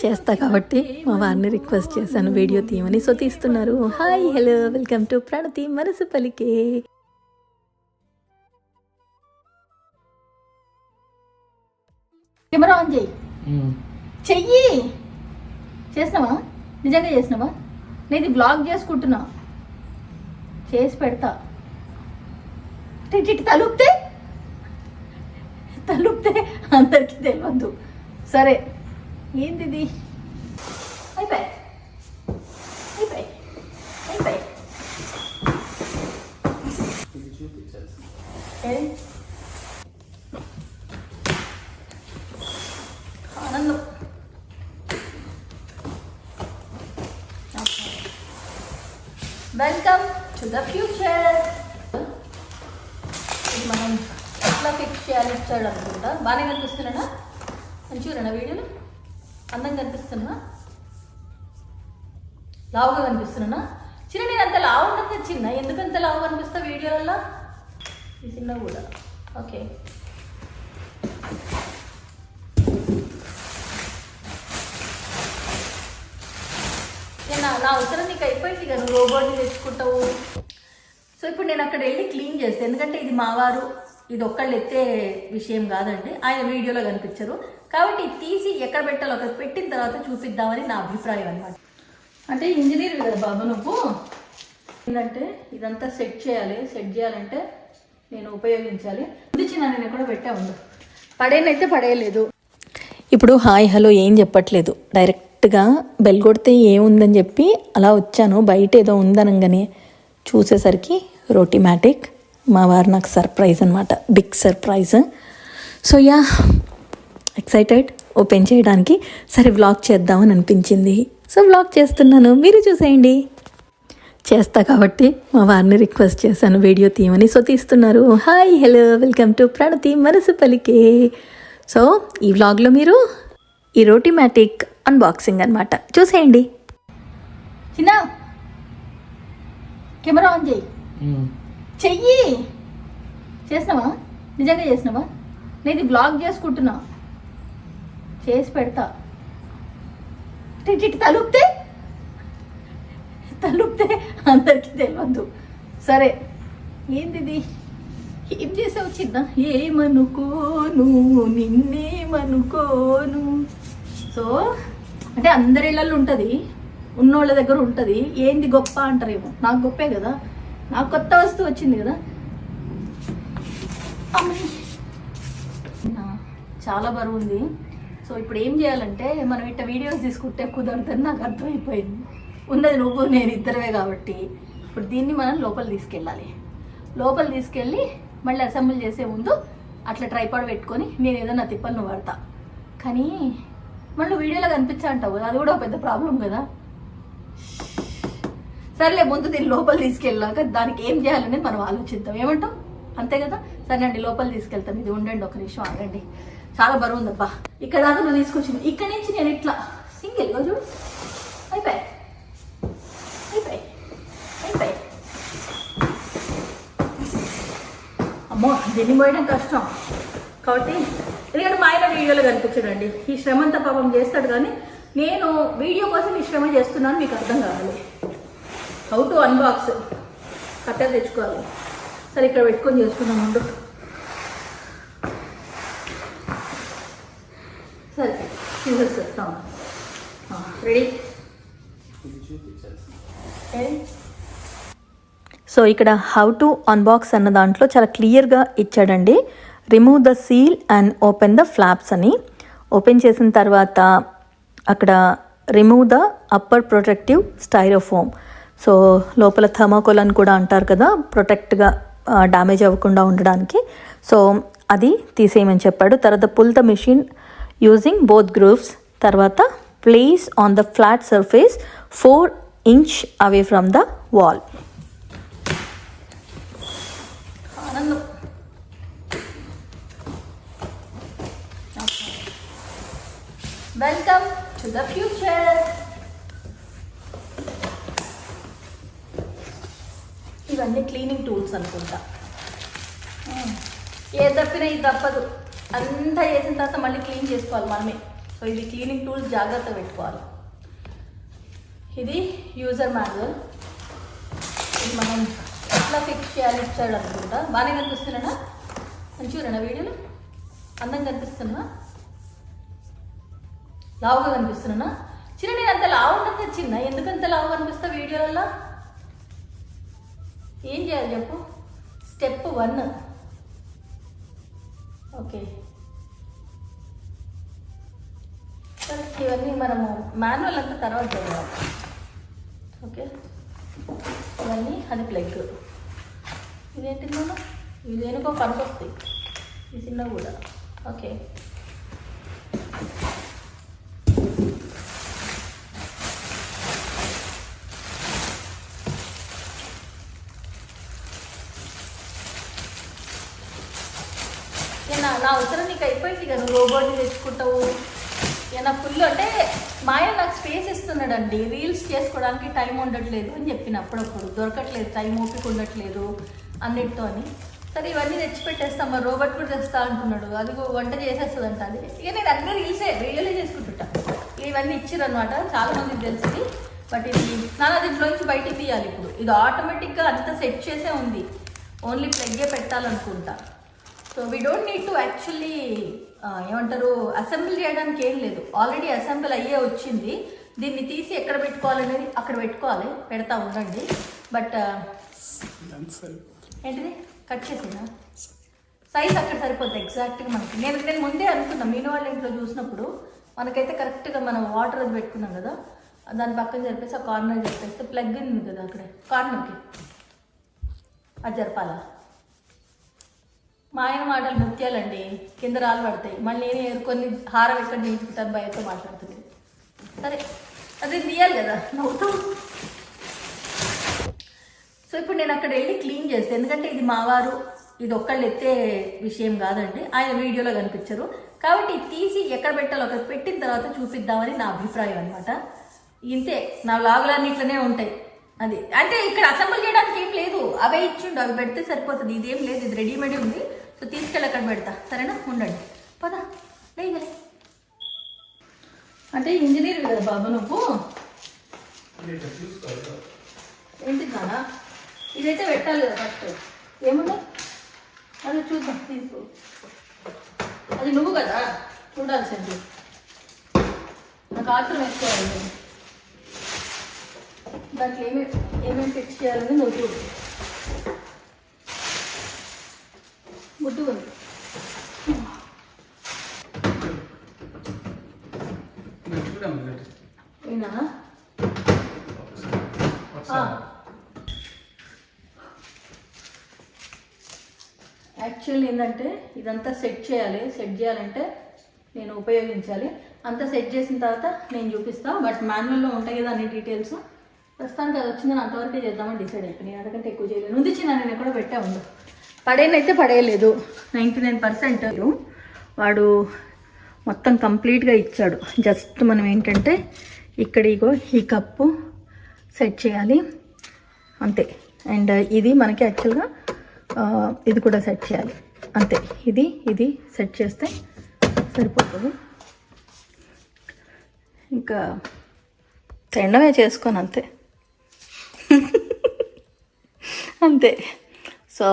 చేస్తా కాబట్టి మా వారిని రిక్వెస్ట్ చేశాను వీడియో తీయమని. సో తీస్తున్నారు. హాయ్ హలో వెల్కమ్ టు ప్రణతి మనసు పలికే. కెమెరా ఆన్ చెయ్యి. చెయ్యి చేసినావా? నిజంగా చేసినావా? నేను బ్లాగ్ చేసుకుంటున్నా, చేసి పెడతా. తలుపుతే అందరికీ తెలియదు. సరే ఏంది అయిపోయి ఆనందం. Welcome to the future. ఇది మనం ఎట్లా ఫిక్స్ చేయాలి ఇచ్చాడు అనుకుంటా. బాగానే కనిపిస్తున్నానా? మంచిగా వీడియోలో అందంగా కనిపిస్తున్నా? లావుగా కనిపిస్తున్నానా? చిన్న నేను అంత లావు ఉన్నది చిన్న, ఎందుకంత లావు కనిపిస్తా వీడియోలలో? ఈ చిన్న కూడా ఓకే. నా అవసరం నీకు అయిపోయింది కదా, నువ్వు రోబోట్ని తెచ్చుకుంటావు. సో ఇప్పుడు నేను అక్కడ వెళ్ళి క్లీన్ చేస్తాను, ఎందుకంటే ఇది మావారు, ఇది ఒక్కళ్ళు ఎత్తే విషయం కాదండి. ఆయన వీడియోలో కనిపించరు కాబట్టి తీసి ఎక్కడ పెట్టాలో అక్కడ పెట్టిన తర్వాత చూపిద్దామని నా అభిప్రాయం అనమాట. అంటే ఇంజనీర్ కదా బాబు నువ్వు, ఏంటంటే ఇదంతా సెట్ చేయాలంటే నేను ఉపయోగించాలి. చిన్న నేను ఎక్కడ పెట్టా ఉండు, పడేనైతే పడేయలేదు. ఇప్పుడు హాయ్ హలో ఏం చెప్పట్లేదు, డైరెక్ట్గా బెల్ కొడితే ఏముందని చెప్పి అలా వచ్చాను. బయట ఏదో ఉందనగానే చూసేసరికి రోటీమాటిక్. మా వారు నాకు సర్ప్రైజ్ అనమాట, big surprise. So ya excited open చేయడానికి. సరే వ్లాగ్ చేద్దామని అనిపించింది, సో వ్లాగ్ చేస్తున్నాను, మీరు చూసేయండి. చేస్తా కాబట్టి మా వారిని రిక్వెస్ట్ చేశాను వీడియో తీయమని. సో తీస్తున్నారు. హాయ్ హలో వెల్కమ్ టు ప్రణతి మనసు పలికే. సో ఈ వ్లాగ్లో మీరు ఈ రోటీమాటిక్ అన్బాక్సింగ్ అనమాట, చూసేయండి. చిన్న కెమెరా ఆన్ చెయ్యి. చేసినావా? నిజంగా చేసినావా? నేను బ్లాగ్ చేసుకుంటున్నా, చేసి పెడతా. తలుపుతే అందరికీ తెలియదు. సరే ఏంది ఏం చేసావు చిన్న? ఏమనుకోను నిన్నేమనుకోను. సో అంటే అందరి ఇళ్ళల్లో ఉంటుంది, ఉన్నోళ్ళ దగ్గర ఉంటుంది. ఏంది గొప్ప అంటారేమో, నాకు గొప్పే కదా, నాకు కొత్త వస్తువు వచ్చింది కదా. చాలా బరువు ఉంది. సో ఇప్పుడు ఏం చేయాలంటే మనం ఇట్లా వీడియోస్ తీసుకుంటే కుదరదని నాకు అర్థమైపోయింది. ఉన్నది నువ్వు నేను ఇద్దరమే కాబట్టి ఇప్పుడు దీన్ని మనం లోపల తీసుకెళ్ళి మళ్ళీ అసెంబ్లీ చేసే ముందు అట్లా ట్రైపాడ్ పెట్టుకొని నేను ఏదైనా తిప్పలను వాడతా. కానీ మళ్ళీ వీడియోలో కనిపించా అంటావు కదా, అది కూడా ఒక పెద్ద ప్రాబ్లం కదా. సరేలే ముందు దీన్ని లోపల తీసుకెళ్ళాక దానికి ఏం చేయాలనేది మనం ఆలోచిద్దాం, ఏమంటాం? అంతే కదా. సరే అండి లోపల తీసుకెళ్తాం. ఇది ఉండండి, ఒక నిమిషం ఆగండి, చాలా బరువు ఉందబ్బా. ఇక్కడ దాకా నువ్వు తీసుకొచ్చింది, ఇక్కడ నుంచి నేను ఇట్లా సింగిల్గా చూడు అయిపోయి. అమ్మో దీన్ని పోయడం కష్టం కాబట్టి ఎందుకంటే మా ఆయన వీడియోలో కనిపించడండి. ఈ శ్రమంతా పాపం చేస్తాడు, కానీ నేను వీడియో కోసం ఈ శ్రమ చేస్తున్నాను, మీకు అర్థం కావాలి. హౌ టు అన్బాక్స్ కట్టర్ తెచ్చుకోవాలి. సరే ఇక్కడ పెట్టుకొని చేసుకున్నాం ముందు. సరే సీజర్స్ చేస్తాం. రెడీ. సో ఇక్కడ హౌ టు అన్బాక్స్ అన్న దాంట్లో చాలా క్లియర్గా ఇచ్చాడండి. Remove the seal and open the flops అని. ఓపెన్ చేసిన తర్వాత అక్కడ remove the upper protective Styrofoam. So లోపల థర్మాకోల్ అని కూడా అంటారు కదా, ప్రొటెక్ట్గా డ్యామేజ్ అవ్వకుండా ఉండడానికి. సో అది తీసేయమని చెప్పాడు. తర్వాత pull the machine using both grooves. తర్వాత place on the flat surface 4 inch away from the wall. Welcome to the future. ఇవన్నీ క్లీనింగ్ టూల్స్ అనుకుంటా. ఏ తప్పినా ఇది తప్పదు, అంతా చేసిన తర్వాత మళ్ళీ క్లీన్ చేసుకోవాలి మనమే. సో ఇది క్లీనింగ్ టూల్స్ జాగ్రత్త పెట్టుకోవాలి. ఇది యూజర్ మాన్యువల్. ఇది మనం ఎట్లా ఫిక్స్ చేయాలి ఇచ్చాడు అనుకుంటా. బాగానే కనిపిస్తున్నానా? మంచిగా వీడియోలో అందంగా కనిపిస్తున్నా, లావుగా కనిపిస్తున్నా? చిన్న నేను అంత లావు ఉన్నది చిన్న, ఎందుకంత లావు కనిపిస్తా వీడియోలలో? ఏం చేయాలి చెప్పు? స్టెప్ 1. ఓకే, సరే ఇవన్నీ మనము మాన్యువల్ అంతా తర్వాత చదవాలి. ఓకే, ఇవన్నీ అది ప్లగ్. ఇదేంటి మనం ఇది దేనికో పనికొస్తాయి, ఈ చిన్న కూడా. ఓకే, నా అవసరం నీకు అయిపోయింది కదా, నువ్వు రోబోట్ని తెచ్చుకుంటావు. నా ఫుల్ అంటే మాయ నాకు స్పేస్ ఇస్తున్నాడండి, రీల్స్ చేసుకోవడానికి టైం ఉండట్లేదు అని చెప్పిన అప్పుడప్పుడు. దొరకట్లేదు, టైం ఓపిక ఉండట్లేదు అన్నిటితో అని. సరే ఇవన్నీ తెచ్చిపెట్టేస్తాం, మరి రోబోట్ కూడా తెస్తా అంటున్నాడు. అది వంట చేసేస్తుంది అంట. అది ఇక నేను అన్ని రియలే చేసుకుంటుంటా. ఇవన్నీ ఇచ్చిరనమాట, చాలా మందికి తెలిసింది. బట్ ఇది నాన్న దీంట్లో నుంచి బయటికి తీయాలి. ఇప్పుడు ఇది ఆటోమేటిక్గా అంతా సెట్ చేసే ఉంది, ఓన్లీ ప్లగ్గే పెట్టాలనుకుంటా. So we don't need to actually ఏమంటారు అసెంబ్ల్ చేయడానికి ఏం లేదు, ఆల్రెడీ అసెంబ్ల్ అయ్యే వచ్చింది. దీన్ని తీసి ఎక్కడ పెట్టుకోవాలనేది అక్కడ పెట్టుకోవాలి, పెడతా ఉండండి. బట్ ఏంటిది కట్ చేసినా సైజ్ అక్కడ సరిపోద్ది ఎగ్జాక్ట్గా మనకి. నేను ముందే అనుకున్నా, మీను వాళ్ళ ఇంట్లో చూసినప్పుడు మనకైతే కరెక్ట్గా మనం వాటర్ అది పెట్టుకున్నాం కదా, దాని పక్కన జరిపేసి ఆ కార్నర్ జరిపేస్తే ప్లగ్ ఉంది కదా అక్కడే కార్నర్కి, అది జరపాలా? మా ఆయన మాటలు ముత్యాలండి, కింద రాళ్ళు పడతాయి. మళ్ళీ నేను కొన్ని హారం ఎక్కడ నిలుచుకుంటాను భయంతో మాట్లాడుతుంది. సరే అది తీయాలి కదా, నవ్వుతూ. సో ఇప్పుడు నేను అక్కడ వెళ్ళి క్లీన్ చేస్తాను, ఎందుకంటే ఇది మావారు, ఇది ఒక్కళ్ళు ఎత్తే విషయం కాదండి. ఆయన వీడియోలో కనిపించరు కాబట్టి తీసి ఎక్కడ పెట్టాలో అక్కడ పెట్టిన తర్వాత చూపిద్దామని నా అభిప్రాయం అనమాట. ఇంతే, నా వ్లాగులన్నిట్లనే ఉంటాయి. అది అంటే ఇక్కడ అసెంబుల్ చేయడానికి ఏం లేదు, అవే ఇచ్చిండు, అవి పెడితే సరిపోతుంది. ఇదేం లేదు, ఇది రెడీమేడ్ ఉంది. సో తీసుకెళ్ళి అక్కడ పెడతా, సరేనా? ఉండండి, పదా లేగలే. అంటే ఇంజనీర్ కదా బాబు నువ్వు, ఏంటి నానా? ఇదైతే పెట్టాలి కదా ఫస్ట్. ఏముందా అది చూద్దాం, తీసుకో. అది నువ్వు కదా చూడాల్సింది, నాకు ఆత్రం వేసుకోవాలి. దాంట్లో ఏమేమి ఫిక్స్ చేయాలని నువ్వు చూడు. ముద్దు ఉంది యాక్చువల్లీ ఏంటంటే ఇదంతా సెట్ చేయాలంటే నేను ఉపయోగించాలి. అంతా సెట్ చేసిన తర్వాత నేను చూపిస్తాను. బట్ మాన్యువల్లో ఉంటాయి కదా అన్ని డీటెయిల్స్. ప్రస్తుతానికి అది వచ్చిందని అంతవరకే చేద్దామని డిసైడ్ అయిపోయింది. అంతకంటే ఎక్కువ చేయలేదు. ఉంది చిన్న, నేను ఎక్కడో పెట్టా ఉండు. పడేనైతే పడేయలేదు, 99%. వాడు మొత్తం కంప్లీట్గా ఇచ్చాడు. జస్ట్ మనం ఏంటంటే ఇక్కడ ఇగో ఈ కప్పు సెట్ చేయాలి అంతే. అండ్ ఇది మనకి యాక్చువల్గా ఇది కూడా సెట్ చేయాలి అంతే. ఇది సెట్ చేస్తే సరిపోతుంది. ఇంకా తినడమే చేసుకొని అంతే అంతే. సో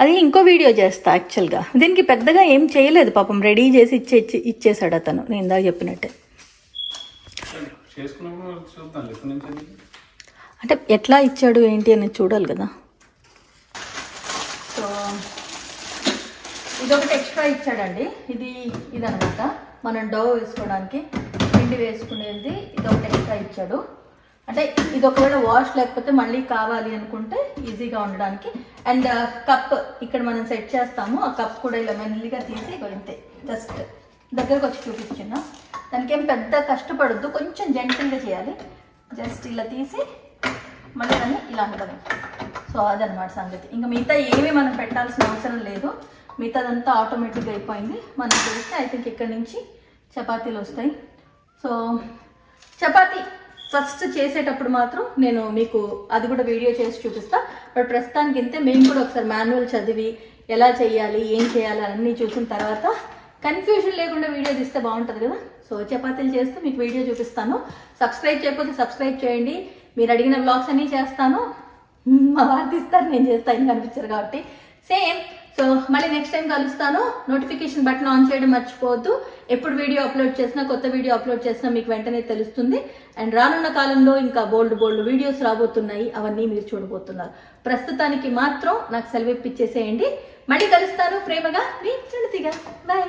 అది ఇంకో వీడియో చేస్తా. యాక్చువల్గా దీనికి పెద్దగా ఏం చేయలేదు పాపం, రెడీ చేసి ఇచ్చేసాడు అతను, నేను ఇందాక చెప్పినట్టే. అంటే ఎట్లా ఇచ్చాడు ఏంటి అనేది చూడాలి కదా. సో ఇదొకటి ఎక్స్ట్రా ఇచ్చాడండి. ఇదనమాట మనం డవ్ వేసుకోవడానికి, పిండి వేసుకునేది. ఇదొకటి ఎక్స్ట్రా ఇచ్చాడు. అంటే ఇది ఒకవేళ వాష్ లేకపోతే మళ్ళీ కావాలి అనుకుంటే ఈజీగా ఉండడానికి. అండ్ కప్ ఇక్కడ మనం సెట్ చేస్తాము, ఆ కప్ కూడా ఇలా మెల్లిగా తీసి ఇంతే జస్ట్ దగ్గరకు వచ్చి చూపించున్నా. దానికి ఏం పెద్ద కష్టపడద్దు, కొంచెం జెంటిల్గా చేయాలి. జస్ట్ ఇలా తీసి మళ్ళీ దాన్ని ఇలా అంటాము. సో అదనమాట సంగతి. ఇంకా మిగతా ఏమీ మనం పెట్టాల్సిన అవసరం లేదు, మిగతాదంతా ఆటోమేటిక్గా అయిపోయింది. మనం చేస్తే ఐ థింక్ ఇక్కడ నుంచి చపాతీలు వస్తాయి. సో చపాతీ ఫస్ట్ చేసేటప్పుడు మాత్రం నేను మీకు అది కూడా వీడియో చేసి చూపిస్తా. బట్ ప్రస్తుతానికి ఇంతే. మేము కూడా ఒకసారి మాన్యువల్ చదివి ఎలా చేయాలి ఏం చేయాలి అన్నీ చూసిన తర్వాత కన్ఫ్యూజన్ లేకుండా వీడియో తీస్తే బాగుంటుంది కదా. సో చపాతీలు చేస్తూ మీకు వీడియో చూపిస్తాను. సబ్స్క్రైబ్ చేయకపోతే సబ్స్క్రైబ్ చేయండి. మీరు అడిగిన వ్లాగ్స్ అన్నీ చేస్తాను. మా వారు తీస్తారు, నేను చేస్తాను, ఇంకా కనిపించారు కాబట్టి సేమ్. సో మళ్ళీ నెక్స్ట్ టైం కలుస్తాను. నోటిఫికేషన్ బటన్ ఆన్ చేయడం మర్చిపోవద్దు. ఎప్పుడు వీడియో అప్లోడ్ చేసినా, కొత్త వీడియో అప్లోడ్ చేసినా మీకు వెంటనే తెలుస్తుంది. అండ్ రానున్న కాలంలో ఇంకా బోల్డ్ వీడియోస్ రాబోతున్నాయి, అవన్నీ మీరు చూడబోతున్నారు. ప్రస్తుతానికి మాత్రం నాకు సెలవు ఇప్పించేసేయండి. మళ్ళీ కలుస్తాను. ప్రేమగా మీ చుణితిగా. బాయ్.